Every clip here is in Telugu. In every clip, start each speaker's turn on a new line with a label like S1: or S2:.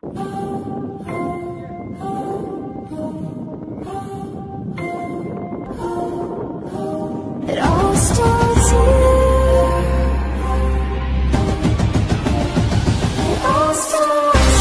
S1: It all starts here. It all starts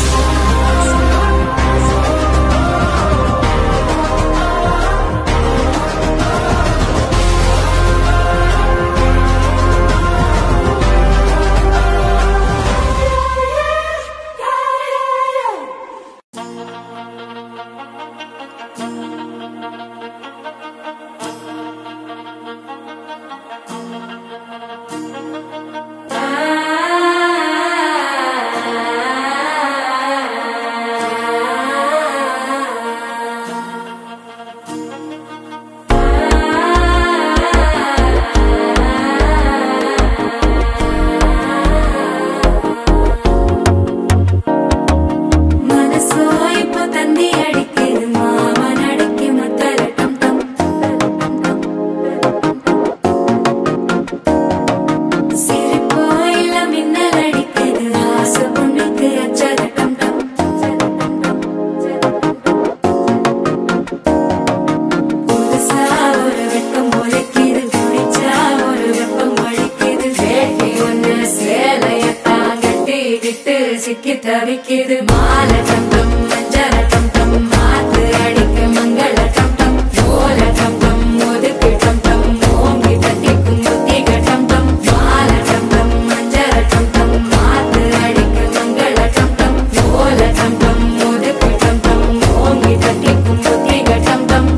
S1: சிக்கி தவிக்குது மால டம் டம் மஞ்சள டம் டம் மாத்து அடிக்க மங்கள டம் டம் ஓல டம் டம் ஒதுக்கு டம் டம் ஓங்கி தட்டிக்கும் புத்திக டம் டம் மால டம் டம் மஞ்சள டம் டம் மாத்து அடிக்க மங்கள டம் டம் ஓல டம் டம் ஒதுக்கு டம் டம் ஓங்கி தட்டிக்கும் புத்திக டம் டம்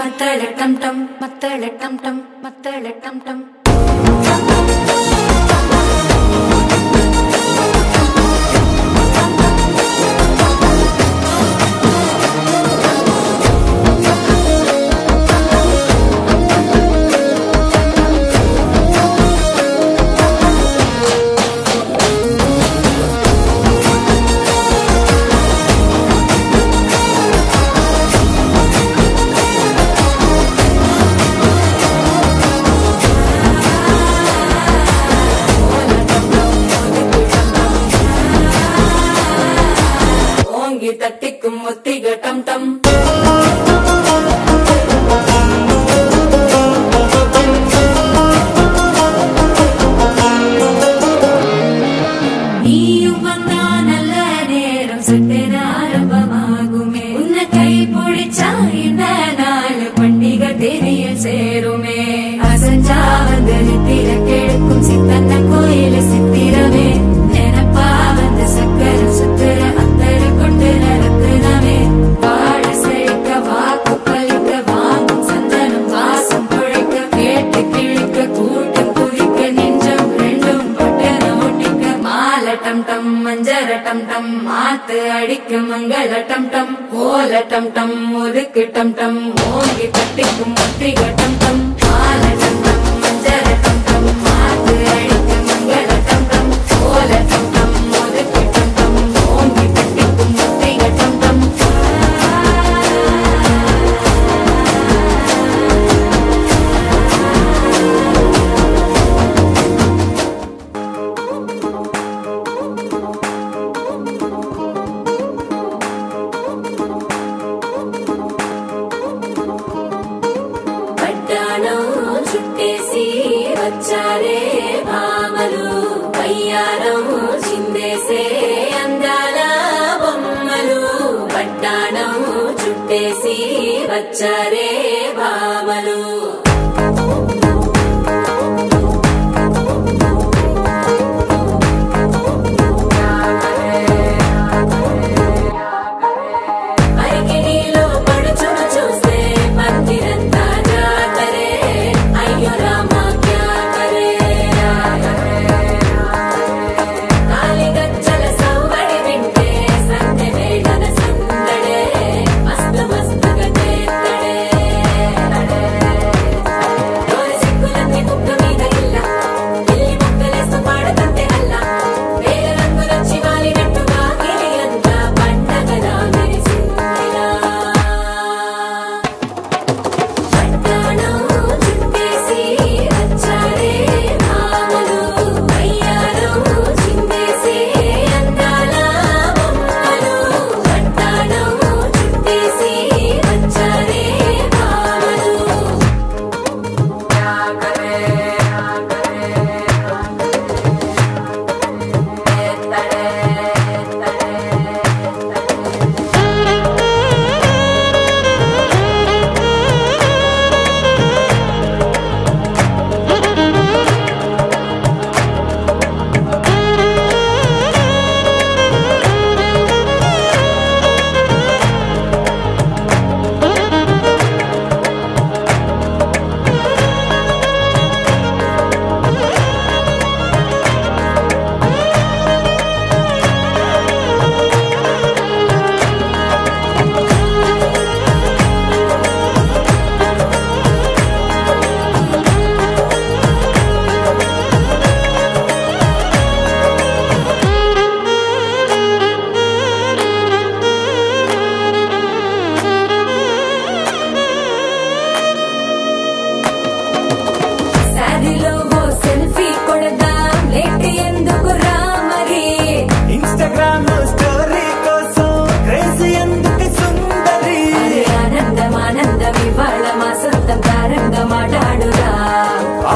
S1: மத்தள டம் டம் மத்தள டம் டம் மத்தள டம் டம் தட்டிக்கும் முத்திக டம் டம் நீயும் வந்தா நல்ல நேரம் சட்டென ஆரம்பமாகுமே உன்னை கை பிடிச்சா இந்த நாள் பண்டிகை தெரிய சேருமே அசஞ்சா வந்து நித்திர கெடுக்கும் சித்தன்ன கோயில சித்திரமே நினைப்பா வந்து சக்கர சுத்துற டம் டம் மஞ்சள டம் டம் மாத்து அடிக்க மங்கள டம் டம் ஓல டம் டம் ஒதுக்கு டம் டம் ஓங்கி தட்டிக்கும் முத்திக டம் டம் மால டம் டம் மஞ்சள டம் டம் மாத்து அடிக்க மங்கள டம் டம் ஓல டம் டம் ஒதுக்கு டம் டம் ஓங்கி தட்டிக்கும் முத்திக டம் டம் చుట్టేసి వచ్చారే భామలు వయ్యారం చిందేసే అందాల బొమ్మలు పట్టాణం చుట్టేసి వచ్చారే భామలు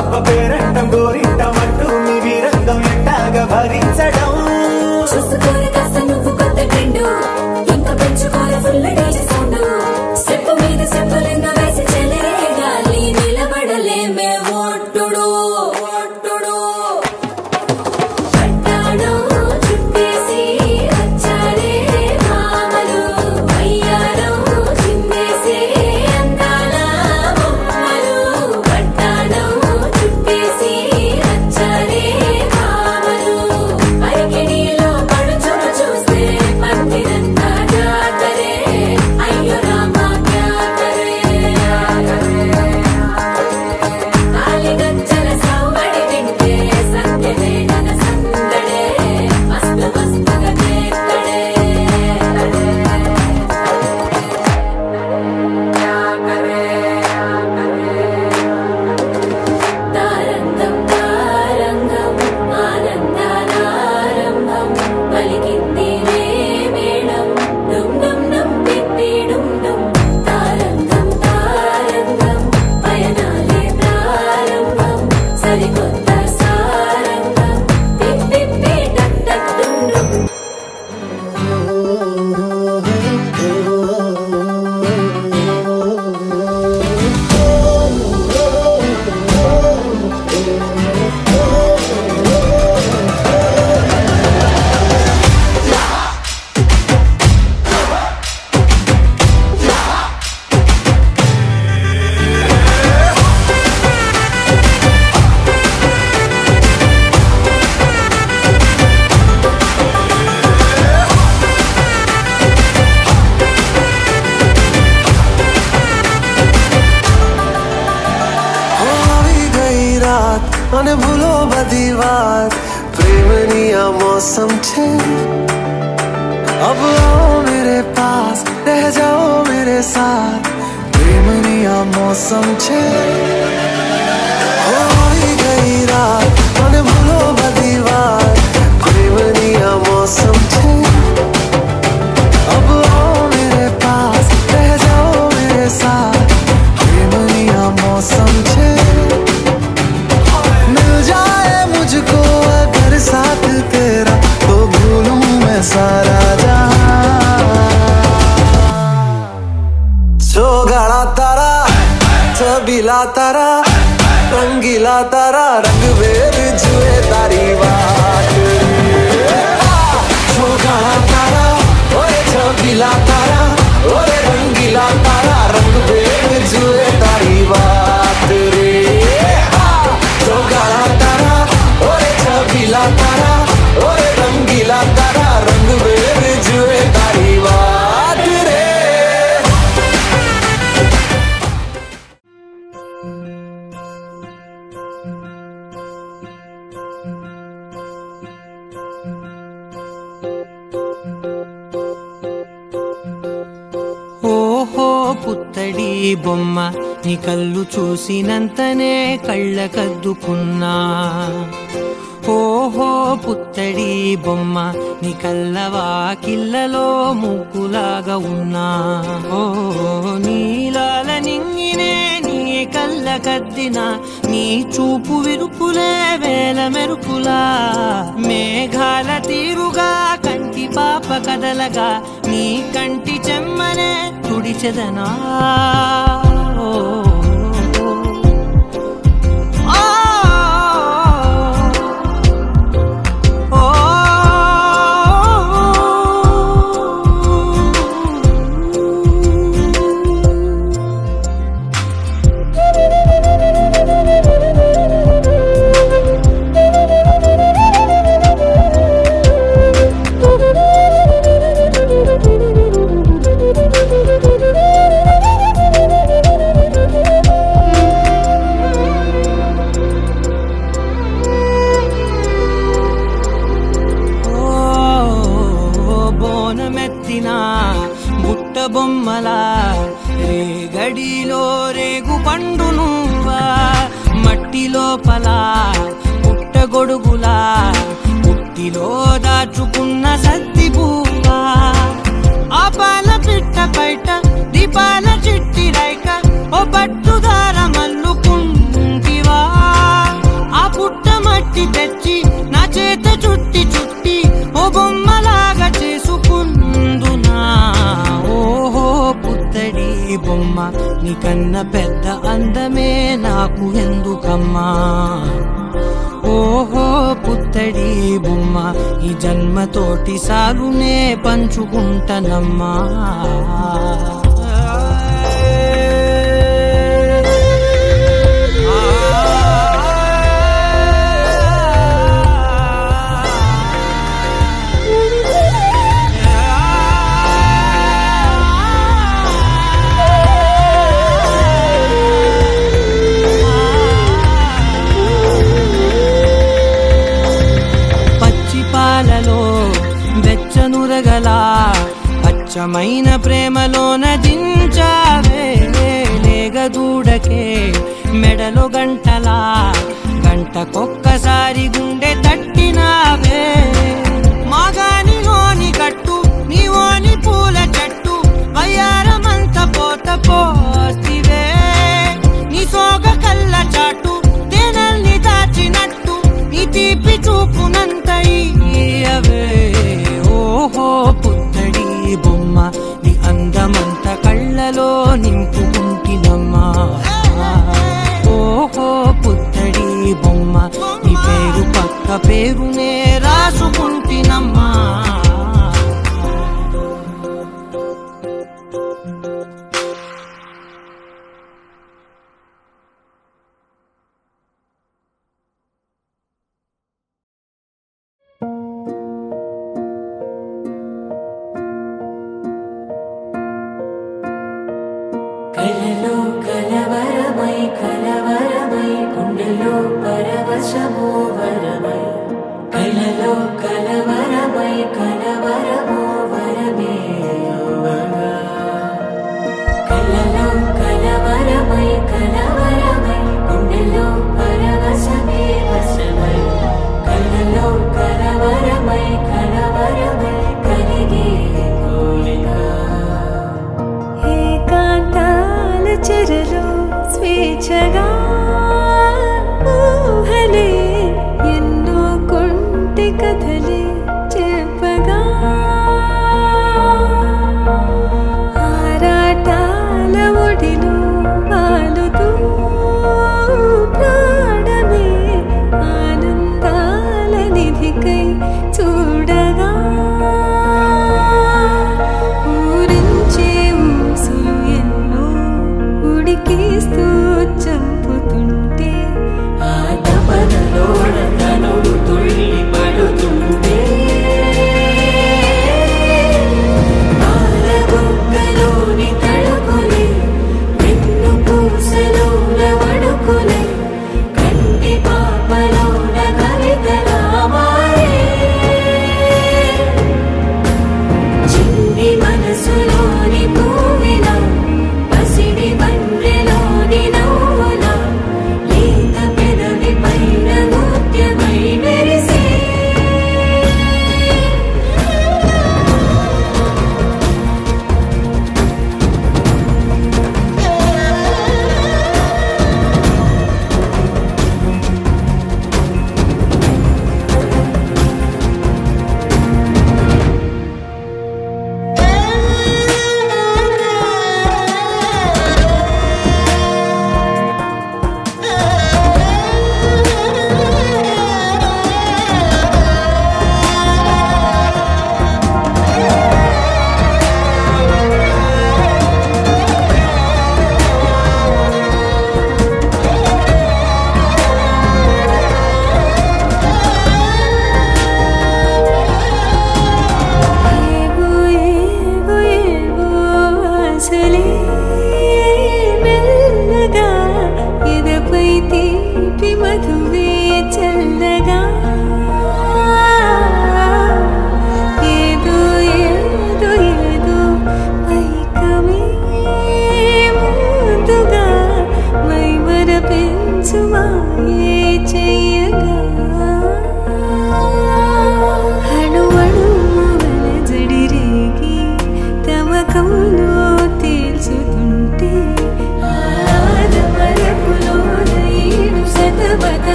S2: అబ్బ పేరంటం గోరింటం అంటూ మీ వీరంగం ఎట్టాగా భరించడం
S1: చూసుకోని కాస్త నువ్వు కొత్త ట్రెండ్ ఇంకా పెంచుకోని ఫుల్ డీజే సౌండ్ స్టెప్ మీద స్టెప్పులెన్నో వేసి చెలే గాలి నిలబడలేమే ఒట్టుడు ఒట్టుడు పట్టాడు చుట్టేసి వచ్చారే మామలు అయ్యారో చిందేసి అందాల బొమ్మలు పట్టాడు చుట్టేసి వచ్చారే మామలు పరికిణీలో పడుచును చూస్తే పత్తినంతా జాతరే అయ్యో రామా క్యా కరే కాలి గజ్జల సౌబడి వింటే సంధ్యనే నన సందడే మస్తు మస్తుగా చేస్తడే తారంగం తారంగం ఆనందానారంభం పలికింది రే మేళం డుమ్ డుమ్ డుమ్ పిప్పి డుమ్ డుమ్ తారంగం తారంగం పయనాలే ప్రారంభం సరికొత్త సారంగం పిప్పి టక్ టక్ డుమ్ డుమ్
S3: અને ભૂલો બધી વાત પ્રેમની આ મૌસમ છે अब आओ मेरे पास रह जाओ मेरे साथ प्रेमनी आ मौसम छे होई गई रात અને ભૂલો બધી વાત प्रेमनी आ मौसम छे अब आओ मेरे पास रह जाओ मेरे साथ प्रेमनी आ मौसम छे मिल जाए मुझको अगर साथ तेरा तो भूलूं मैं सारा गाड़ा तारा छबीला तारा रंगीला तारा रंग बेर जुए तारी बात गाड़ा तारा ओए छबीला तारा ओए रंगीला तारा रंग बेर जुए तारी बात रे गाड़ा तारा ओए छबीला तारा ओए रंगीला तारा रंग बेर जुए तारी बात रे
S4: పుత్తడి బొమ్మ నీ కళ్ళు చూసినంతనే కళ్ళకద్దుకున్నా ఓహో పుత్తడి బొమ్మ నీ కళ్ళవాకిళ్ళలో ముగ్గులాగా ఉన్నా ఓ నీలాల నింగినే నీ కళ్ళకద్దిన నీ చూపు విరుపులే వేల మెరుపులా మేఘాల తీరుగా కంటి పాప కదలగా నీ కంటి చెమ్మనే తుడిచెదనా బుట్ట బొమ్మలా రేగడిలో రేగు పండు నువ్వా మట్టి లోపల పుట్ట గొడుగులా పుట్టిలో దాచుకున్న సత్తి పువ్వా ఆ పాల పిట్ట బయట దీపాల చిట్టి రైక ఓ పట్టుదార మల్లుకుంటివా నీకన్న పెద్ద అందమే నాకు ఎందుకమ్మా ఓహో పుత్తడి బొమ్మ ఈ జన్మతోటి సాలునే పంచుకుంటనమ్మా వెచ్చనురగలా అచ్చమైన ప్రేమలోన దించావే లేగదూడకే మెడలో గంటలా గంటకొక్కసారి గుండె తట్టినావే మాగానిలోని కట్టు నీవోని పూల చెట్టు వయ్యారమంత పోత పోతివే నీ సోగ కళ్ళ చాటు తేనల్ని దాచినట్టు నీ తీపి చూపునంత ఇయ్యవే ఓహో పుత్తడి బొమ్మ నీ అందమంత కళ్ళలో నింపుకుంటినమ్మా ఓహో పుత్తడి బొమ్మ నీ పేరు పక్క పేరునే రాసుకుంటినమ్మా
S1: కలలో కలవరమై కలవరమై గుండెలో పరవశమో వరమై కలలో కలవరమై కలవరమో వరమే యువగా కలలో కలవరమై కలవరమై గుండెలో పరవశమే వశమై కలలో కలవరమై కలవరమై కలిగే కోరిక చెరలో స్వేచ్ఛగా ఊహలే ఎన్నో కొంటి కథలే చెప్పగా ఆరాటాల ఒడిలో వాలుతూ ప్రాణమే ఆనందాల నిధికై చూడగా ఊరించే ఊసులు ఎన్నో ఉడికిస్తూ చంపు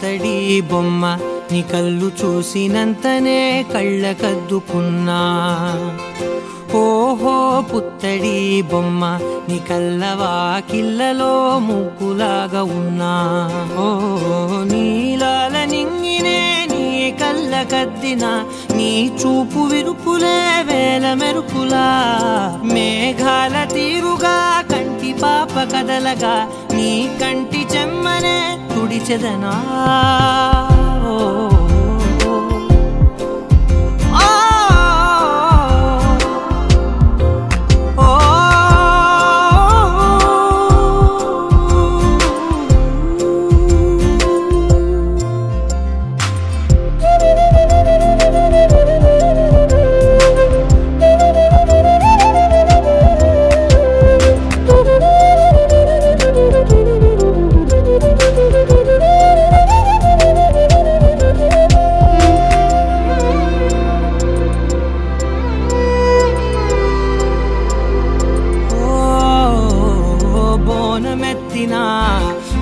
S4: పుత్తడి బొమ్మ నీ కళ్ళు చూసినంతనే కళ్ళకద్దుకున్నా ఓహో పుత్తడి బొమ్మ నీ కళ్ళవాకిళ్ళలో ముగ్గులాగా ఉన్నా ఓ నీలాల నింగినే నీ కళ్ళకద్దిన నీ చూపు విరుపులే వేల మెరుపులా మేఘాల తీరుగా కంటి పాప కదలగా నీ కంటి చెమ్మనే తుడిచెదనా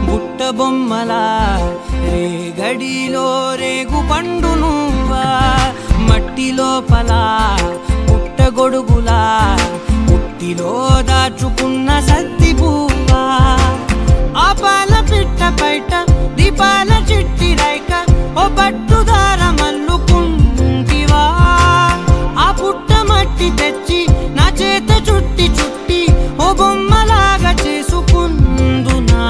S4: బుట్ట బొమ్మలా రేగడిలో రేగు పండు నువ్వా మట్టి లోపల పుట్ట గొడుగులా పుట్టిలో దాచుకున్న సత్తి పువ్వా ఆ పాల పిట్ట బయట దీపాల చిట్టి రైక ఓ పట్టుదార మల్లుకుంటివా ఆ పుట్ట మట్టి తెచ్చి నా చేత చుట్టి చుట్టి ఓ బొమ్మలాగా చేసుకుందునా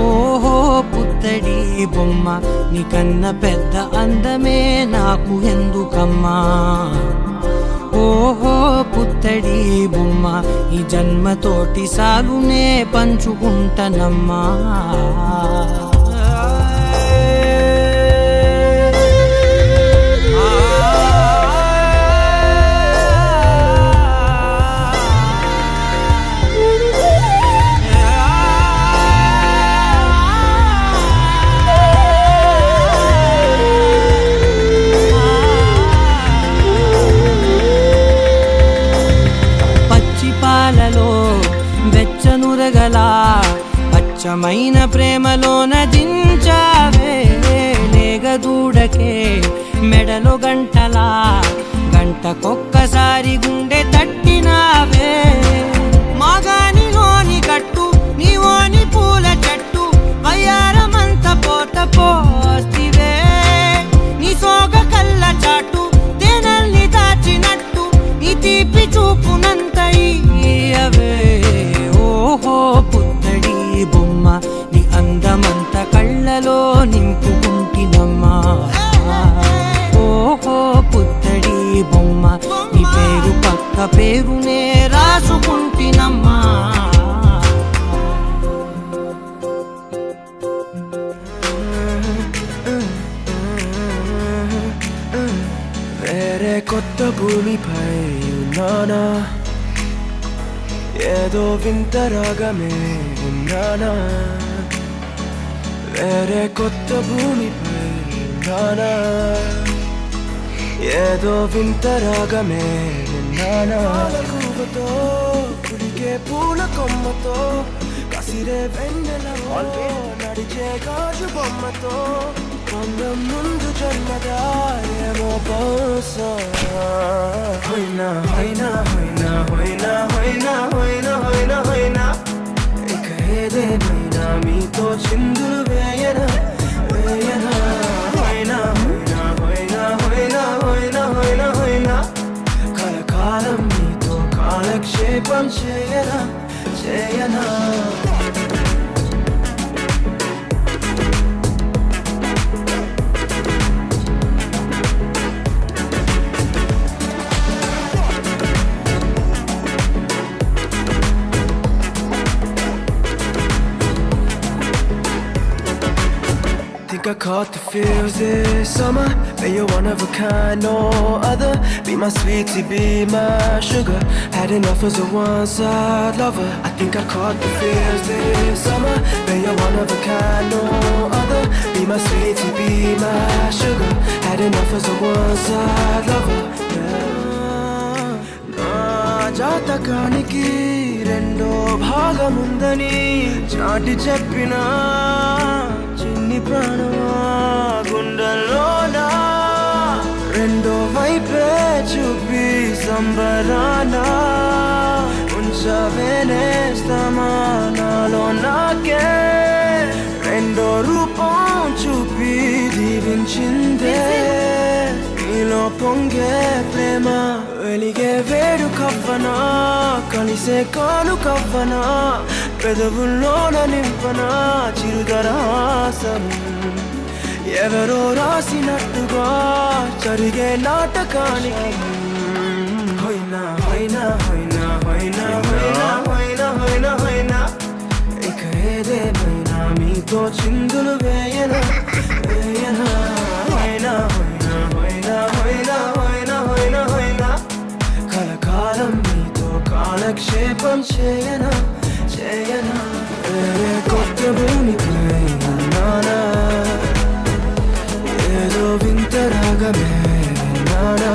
S4: ఓహో పుత్తడి బొమ్మ నీకన్న పెద్ద అందమే నాకు ఎందుకమ్మా ఓహో పుత్తడి బొమ్మ ఈ జన్మతోటి సాలునే పంచుకుంటనమ్మా వెచ్చనురగలా పచ్చమైన ప్రేమలోన దించావే లేగదూడకే మెడలో గంటలా గంటకొక్కసారి గుండె తట్టినావే మాగానిలోని గట్టు నీవోని పూల చెట్టు వయ్యారమంత పోత పోస్తివే నీ సోగ కళ్ళ చాటు తేనల్ని దాచినట్టు నీ తీపి చూపునంత ఇయ్యవే ఓహో పుత్తడి బొమ్మ నీ అందమంత కళ్ళలో నింపుకుంటినమ్మా ఓహో పుత్తడి బొమ్మ నీ పేరు పక్క పేరునే రాసుకుంటినమ్మా
S3: వేరే కొత్త భూమిపై ఉన్నానా ఏదో వింత రాగమే ఉన్నానా వేరే కొత్త భూమిపై ఉన్నానా ఏదో వింత రాగమే ఉన్నానా కూవతో కుడికే పూల కొమ్మతో కసిరే వెన్నెలలో నడిచే గాజు బొమ్మతో అందం ముందు జన్మదా ఏమో బహుశా హోయినా హోయినా హోయినా హోయినా హోయినా హోయినా హోయినా హోయినా ఇక ఏదేమైనా మీతో చిందులు వేయనా వేయనా హోయినా హోయినా హోయినా హోయినా హోయినా హోయినా హోయినా కలకాలం మీతో కాలక్షేపం చేయనా చేయనా Think I caught the feels this summer. But you're one of a kind, no other. Be my sweetie, be my sugar. Had enough as a one-side lover. I think I caught the feels this summer. But you're one of a kind, no other. Be my sweetie, be my sugar. Had enough as a one-side lover. జాతకానికి రెండో భాగముందని చాటి చెప్పినా చిన్ని ప్రాణమా గుండెల్లోనా రెండో వైపే చూపి సంబరానా ఉంచవేనేస్తామా నాలో నాకే రెండో రూపం చూపి దీవించిందే నీలో పొంగే ప్రేమ వెలిగే వేడు కవ్వనా కలిసే కాను కవ్వనా పెదవుల్లోన నింపనా చిరుదరాసం ఎవరో రాసినట్టుగా జరిగే నాటకానికి హైనా హైనా హైనా హైనా హైనా హైనా హైనా హైనా ఇక ఏదేమైనా మీతో చిందులు వేయనా వేయనా హైనా హైనా హైనా హైనా హైనా హైనా హైనా కలకాలం మీతో కాలక్షేపం చేయనా చేయనా వేరే కొత్త భూమిపై నానా ఏదో వింత రాగమే నానా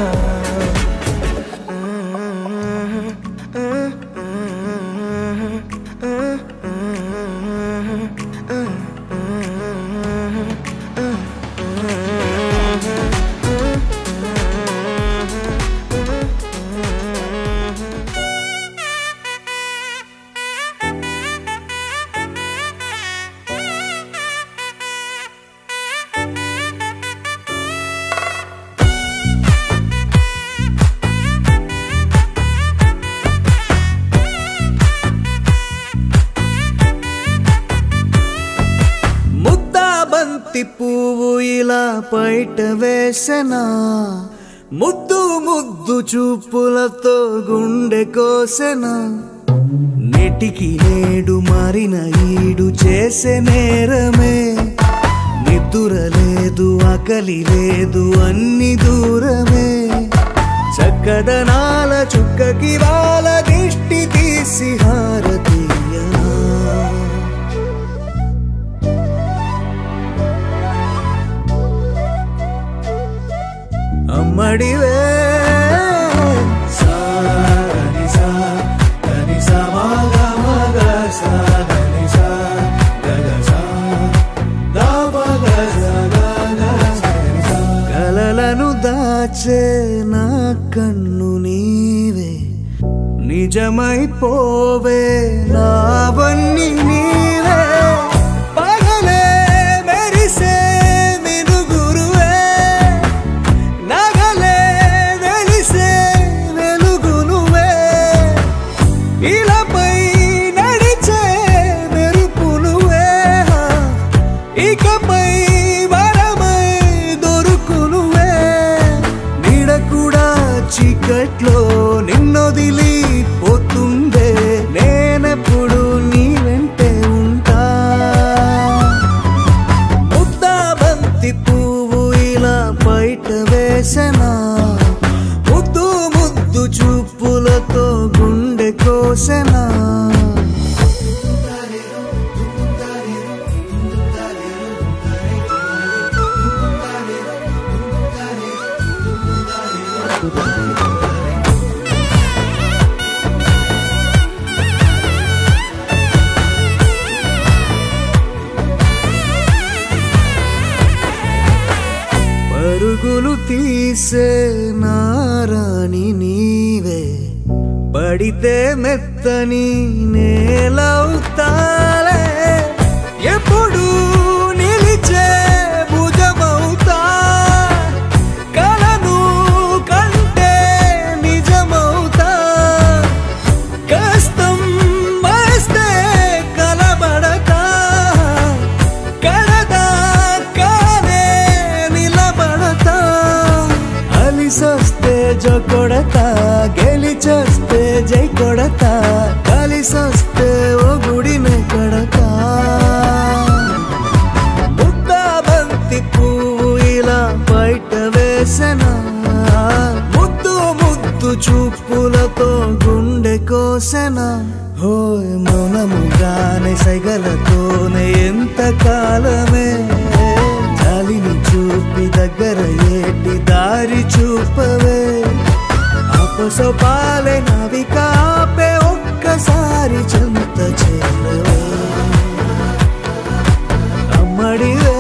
S5: పువ్వు ఇలా బయట వేసెనా ముద్దు ముద్దు చూపులతో గుండె కోసెనా నెటికి నేడు మారిన ఈడు చేసే నేరమే నిద్ర లేదు ఆకలి లేదు అన్ని దూరమే చక్కదనాల చుక్కకి వాళ్ళ దిష్టి తీసి హారతీయనా అమ్మడివే సాని సా దని సా మగ మగ సా దని సా గగ సా దా మగ సా గగ సా కలలను దాచే నా కన్ను నీవే నిజమైపోవే నావన్నీ నీవే పగలే మెరిసే చీకట్లో నిన్నొదిలి పోతుందే నేనెప్పుడు నీ వెంటే ఉంటా ముద్దా బంతి పువ్వు ఇలా బయట వేసెనా ముద్దు ముద్దు చూపులతో గుండె కోసెనా పరుగులు తీసే నారాణి నీవే పడితే మెత్తని నేలవుతాలే ఎప్పుడు నిలిచే భుజమవుతా కలను కంటే నిజమవుతా కష్టం వస్తే కలబడతా కడదాకానే నిలబడతా అలిసొస్తే జో కొడతా గెలిచొస్తే జై కొడతా కలిసొస్తే ఓ గుడినే కడతా ముద్దా బంతి పువ్వు ఇలా బయట వేసెనా ముద్దు ముద్దు చూపులతో గుండె కోసెనా హోయ్ మౌనముగానే సైగలతోనే ఎంత కాలమే జాలిని చూపి దగ్గర ఏటి దారి చూపవే అపసపాలే నవికాపే ఒక్కసారి చెంత చేరవే అమ్మడివే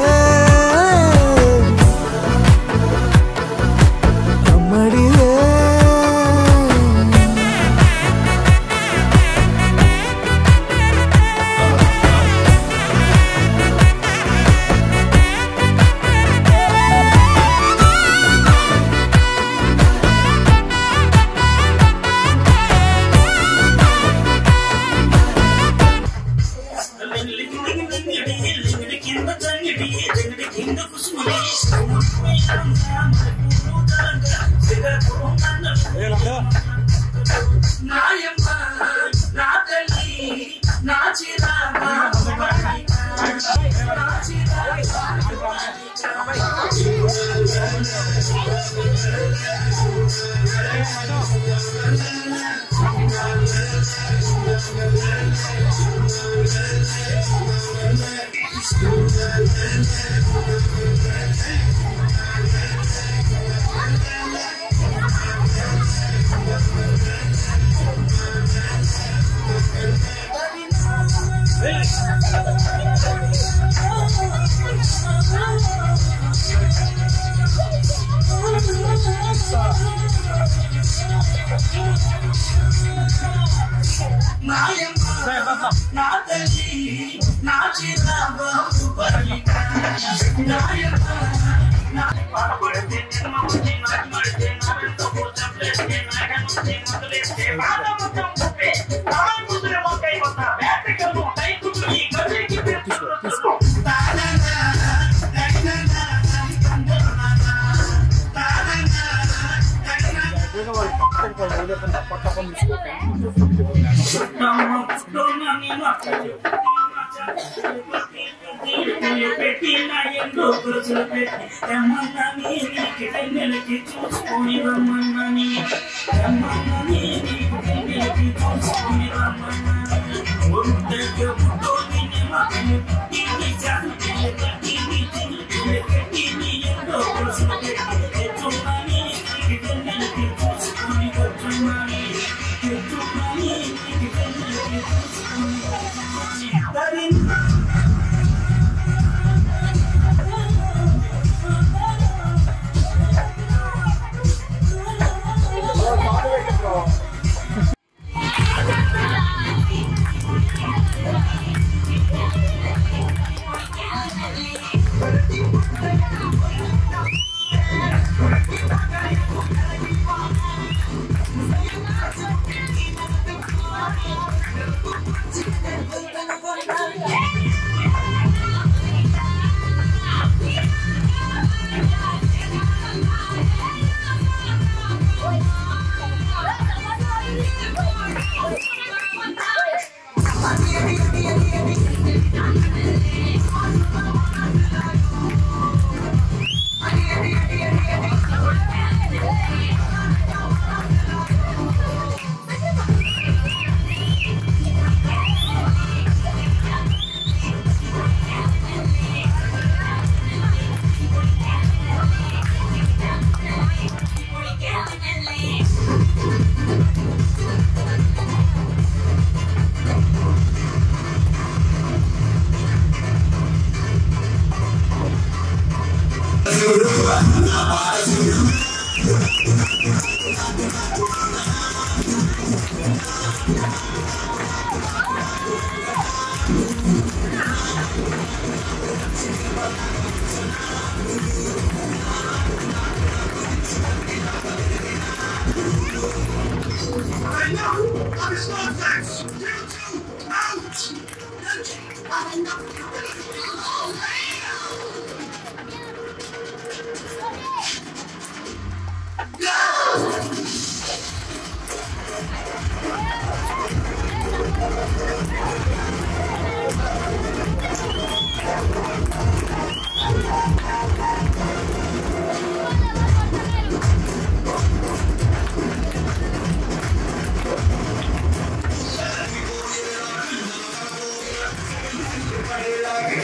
S6: Like